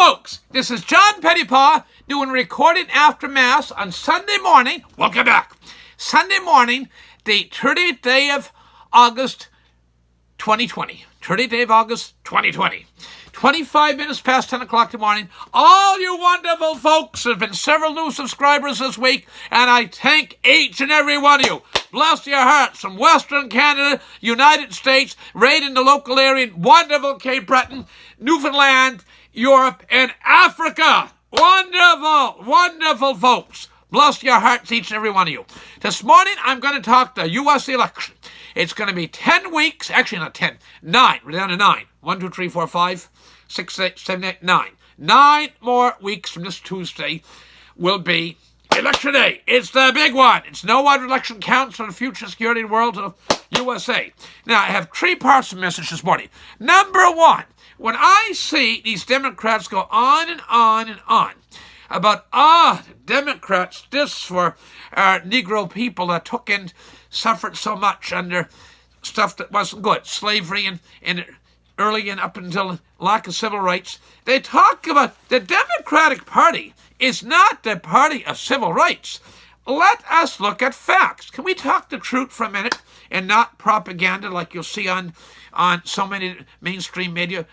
folks, this is John Pettipas doing recording after Mass on Sunday morning. Welcome back. Sunday morning, the 30th day of August 2020. 30th day of August 2020. 25 minutes past 10 o'clock in the morning. All you wonderful folks, there have been several new subscribers this week, and I thank each and every one of you. Bless your hearts from Western Canada, United States, right in the local area, wonderful Cape Breton, Newfoundland, Europe, and Africa. Wonderful, wonderful folks. Bless your hearts, each and every one of you. This morning, I'm going to talk the U.S. election. It's going to be 10 weeks, actually not 10, 9. We're down to 9. 1, 2, 3, 4, 5, 6, 7, 8, 9. 9 more weeks from this Tuesday will be Election Day. It's the big one. It's no other election counts for the future security of the world of USA. Now, I have 3 parts of the message this morning. Number 1, when I see these Democrats go on and on and on about, Democrats, this for our Negro people that took and suffered so much under stuff that wasn't good, slavery and early and up until lack of civil rights. They talk about the Democratic Party is not the party of civil rights. Let us look at facts. Can we talk the truth for a minute and not propaganda like you'll see on so many mainstream media,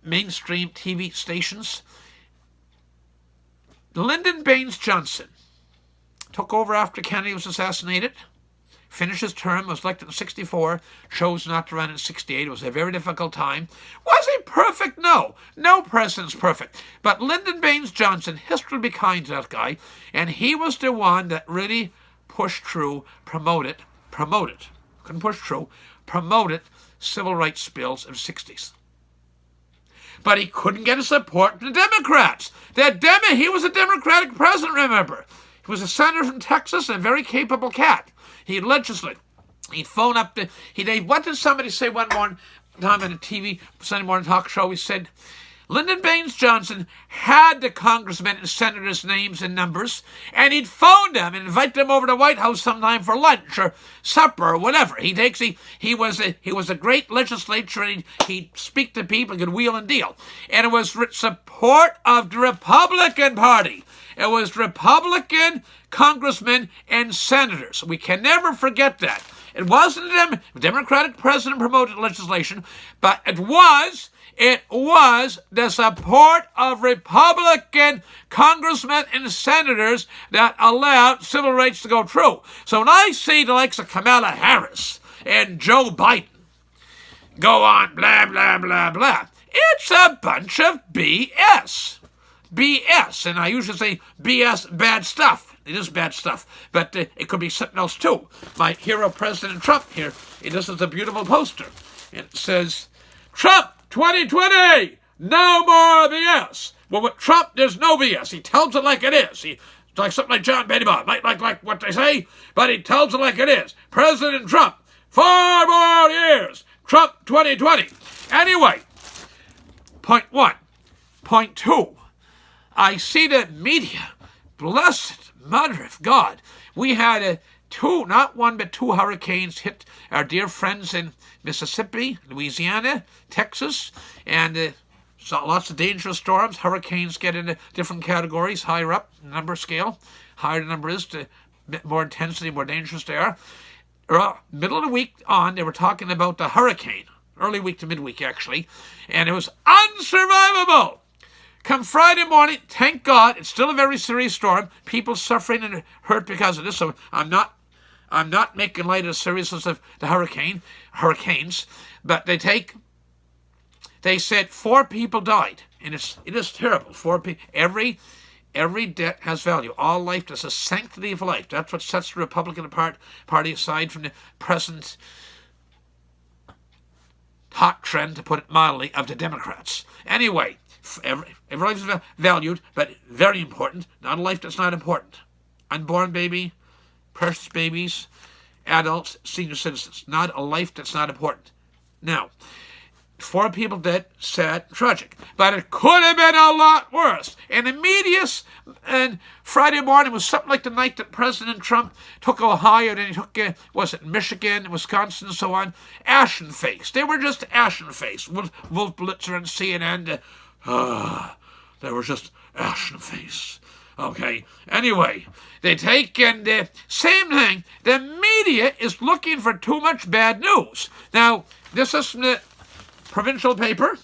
mainstream TV stations? Lyndon Baines Johnson took over after Kennedy was assassinated, finished his term, was elected in 64, chose not to run in 68. It was a very difficult time. Was he perfect? No. No president's perfect. But Lyndon Baines Johnson, history will be kind to that guy, and he was the one that really pushed through, promoted civil rights bills of the 60s. But he couldn't get a support from the Democrats. He was a Democratic president, remember. He was a senator from Texas and a very capable cat. He'd legislate. He'd phone up what did somebody say one morning time on a TV Sunday morning talk show? He said, Lyndon Baines Johnson had the congressmen and senators' names and numbers, and he'd phone them and invite them over to the White House sometime for lunch or supper or whatever. He was a great legislator, and he'd speak to people, could wheel and deal. And it was support of the Republican Party. It was Republican congressmen and senators. We can never forget that. It wasn't a Democratic president promoted legislation, but it was the support of Republican congressmen and senators that allowed civil rights to go through. So when I see the likes of Kamala Harris and Joe Biden go on blah, blah, blah, blah, it's a bunch of BS. BS, and I usually say BS, bad stuff. It is bad stuff, but it could be something else too. My hero, President Trump, here, this is a beautiful poster. It says, Trump 2020, no more BS. Well, with Trump, there's no BS. He tells it like it is. It's like something like John Pettipas, might like what they say, but he tells it like it is. President Trump, 4 more years. Trump 2020. Anyway, point 1. Point 2. I see the media, blessed mother of God. We had not one but 2 hurricanes hit our dear friends in Mississippi, Louisiana, Texas, and saw lots of dangerous storms. Hurricanes get into different categories, higher up the number scale. Higher the number is, the more intensity, more dangerous they are. Middle of the week on, they were talking about the hurricane, early week to midweek actually, and it was unsurvivable. Come Friday morning, thank God, it's still a very serious storm. People suffering and hurt because of this. So I'm not making light of the seriousness of the hurricanes, but they said 4 people died, and it is terrible. 4 people. Every death has value. All life, there's a sanctity of life. That's what sets the Republican Party aside from the present hot trend, to put it mildly, of the Democrats. Anyway, every life is valued, but very important. Not a life that's not important. Unborn baby, precious babies, adults, senior citizens. Not a life that's not important. Now, 4 people dead, sad, tragic. But it could have been a lot worse. And the media, and Friday morning was something like the night that President Trump took Ohio, then he took, Michigan, Wisconsin, and so on. Ashen-faced. They were just ashen-faced. Wolf Blitzer and CNN, They were just ashen face. Okay, anyway, they take and same thing. The media is looking for too much bad news. Now, this is from the provincial paper.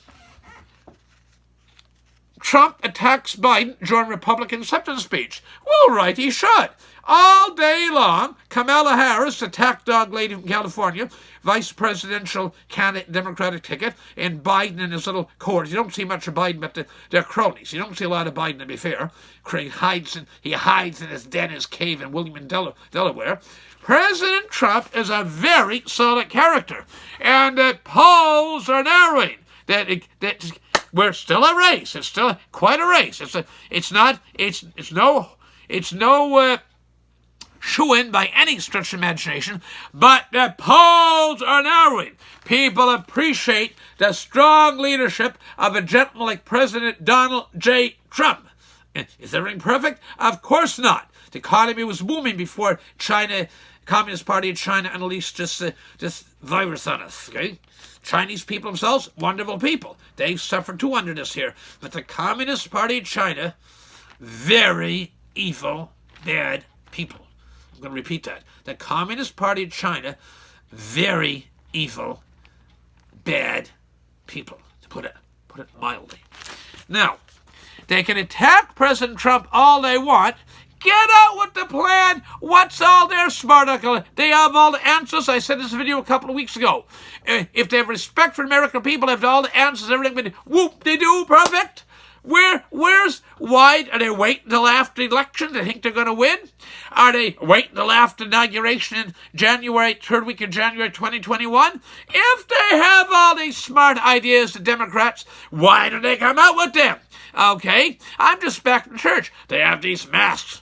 Trump attacks Biden during Republican acceptance speech. Well, right, he should. All day long, Kamala Harris, the attack dog lady from California, vice presidential candidate, Democratic ticket, and Biden and his little cohorts. You don't see much of Biden, but they're cronies. You don't see a lot of Biden, to be fair. He hides in his den, his cave in Wilmington, Delaware. President Trump is a very solid character, and the polls are narrowing. We're still a race. It's still quite a race. It's no shoo-in by any stretch of imagination, but the polls are narrowing. People appreciate the strong leadership of a gentleman like President Donald J. Trump. Is everything perfect? Of course not. The economy was booming before Communist Party of China unleashed this virus on us. Okay, Chinese people themselves, wonderful people. They've suffered too under this here. But the Communist Party of China, very evil, bad people. I'm going to repeat that. The Communist Party of China, very evil, bad people, to put it mildly. Now, they can attack President Trump all they want. Get out with the plan. What's all their smart aleck? They have all the answers. I said this video a couple of weeks ago. If they have respect for American people, have all the answers, everything, but whoop-de-doo, perfect. Why are they waiting until after the election? They think they're going to win? Are they waiting until after inauguration in third week of January 2021? If they have all these smart ideas, the Democrats, why do they come out with them? Okay, I'm just back from church. They have these masks.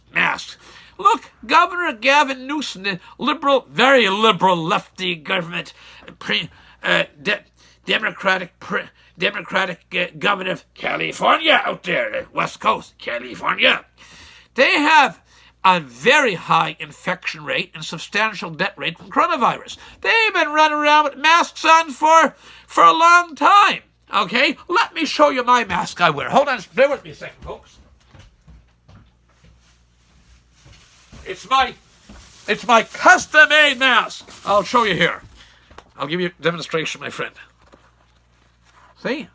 Look, Governor Gavin Newsom, the liberal, very liberal lefty government, Democratic governor of California out there, the West Coast, California. They have a very high infection rate and substantial death rate from coronavirus. They've been running around with masks on for a long time. Okay, let me show you my mask I wear. Hold on, bear with me a second, folks. It's my custom-made mask. I'll show you here. I'll give you a demonstration, my friend. See?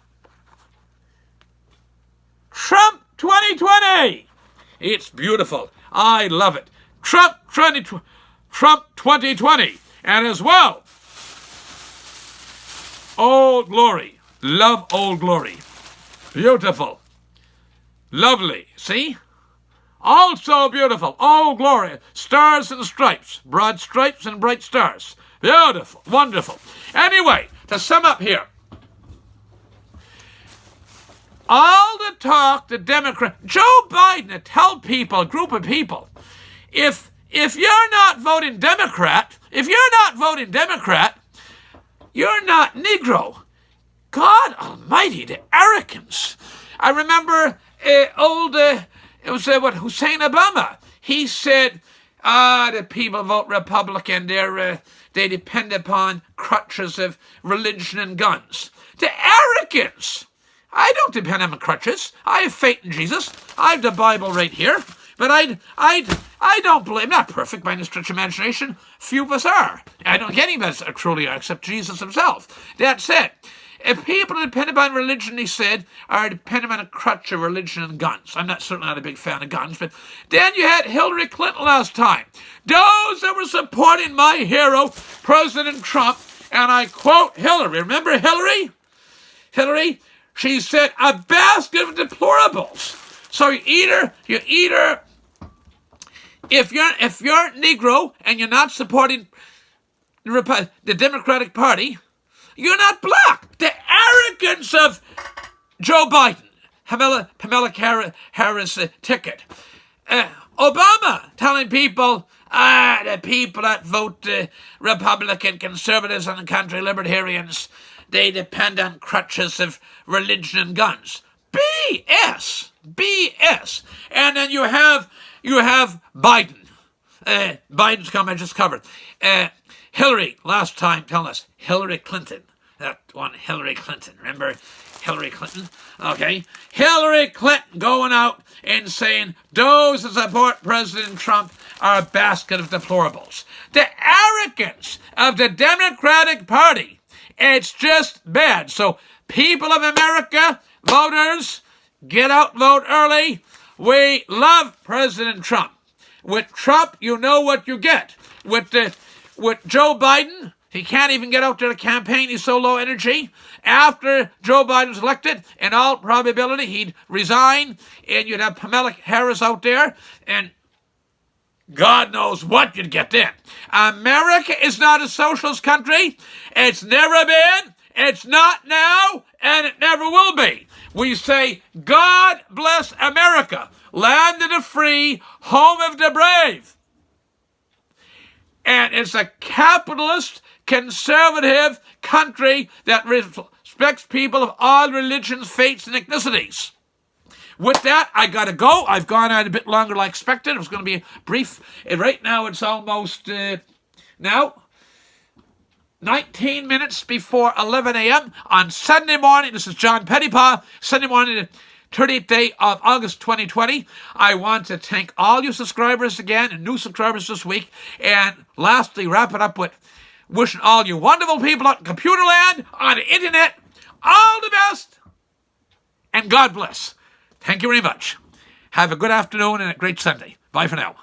Trump 2020. It's beautiful. I love it. Trump 2020. And as well, Old Glory. Love Old Glory. Beautiful. Lovely. See? Also beautiful. Old Glory. Stars and stripes. Broad stripes and bright stars. Beautiful. Wonderful. Anyway, to sum up here. All the talk, the Democrat, Joe Biden, to tell people, a group of people, if you're not voting Democrat, you're not Negro. God Almighty, the arrogance. I remember Hussein Obama. He said, the people vote Republican. They depend upon crutches of religion and guns. The arrogance. I don't depend on my crutches. I have faith in Jesus. I have the Bible right here. But I don't believe. I'm not perfect by any stretch of imagination. Few of us are. I don't think any of us truly are, except Jesus himself. That said, if people depend upon religion, he said, are dependent on a crutch of religion and guns. I'm certainly not a big fan of guns, but then you had Hillary Clinton last time. Those that were supporting my hero, President Trump, and I quote Hillary. Remember Hillary? She said, a basket of deplorables. So you either, if you're Negro and you're not supporting the Democratic Party, you're not black. The arrogance of Joe Biden, Kamala Harris ticket. Obama telling people, the people that vote Republican, conservatives in the country, libertarians, they depend on crutches of religion and guns. BS. And then you have Biden. Biden's comment I just covered. Hillary, last time telling us, Hillary Clinton. That one, Hillary Clinton. Remember, Hillary Clinton, okay? Hillary Clinton going out and saying those that support President Trump are a basket of deplorables. The arrogance of the Democratic Party, it's just bad. So people of America, voters, get out, vote early. We love President Trump. With Trump, you know what you get. With Joe Biden, he can't even get out to the campaign. He's so low energy. After Joe Biden's elected, in all probability, he'd resign, and you'd have Kamala Harris out there, and God knows what you'd get then. America is not a socialist country. It's never been, it's not now, and it never will be. We say, God bless America, land of the free, home of the brave. And it's a capitalist, conservative country that respects people of all religions, faiths, and ethnicities. With that, I got to go. I've gone on a bit longer than I expected. It was going to be brief. And right now, it's almost now 19 minutes before 11 a.m. on Sunday morning. This is John Pettipas, Sunday morning, the 30th day of August 2020. I want to thank all you subscribers again and new subscribers this week. And lastly, wrap it up with wishing all you wonderful people out in computer land, on the internet, all the best, and God bless. Thank you very much. Have a good afternoon and a great Sunday. Bye for now.